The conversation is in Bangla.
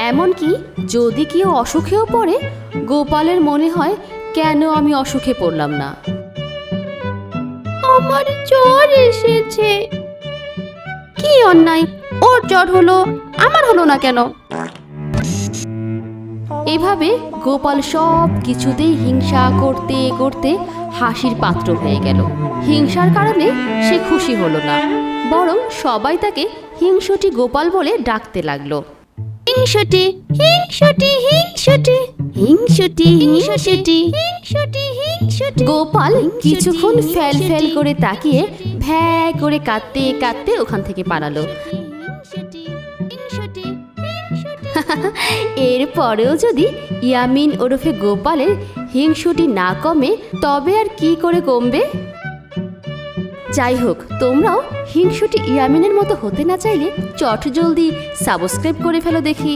এমনকি যদি কেউ অসুখেও পড়ে গোপালের মনে হয় কেন আমি অসুখে পড়লাম না। আমার জ্বর এসেছে। কি অন্যায়, ওর জ্বর হলো আমার হলো না কেন? এভাবে গোপাল সব কিছুতেই হিংসা করতে করতে হাসির পাত্র হয়ে গেল। হিংসার কারণে সে খুশি হলো না, বরং সবাই তাকে হিংসুটি গোপাল বলে ডাকতে লাগলো। হিংসুটি, হিংসুটি, হিংসুটি, হিংসুটি, হিংসুটি, হিংসুটি, হিংসুটি। গোপাল কিছুক্ষণ ফ্যাল ফ্যাল করে তাকিয়ে ভ্যা করে কাঁদতে কাঁদতে ওখান থেকে পালালো। এরপরেও যদি ইয়ামিন ওরফে গোপালের হিংসুটি না কমে তবে আর কি করে কমবে? যাই হোক, তোমরাও হিংসুটি ইয়ামিনের মতো হতে না চাইলে চট জলদি সাবস্ক্রাইব করে ফেলো দেখি।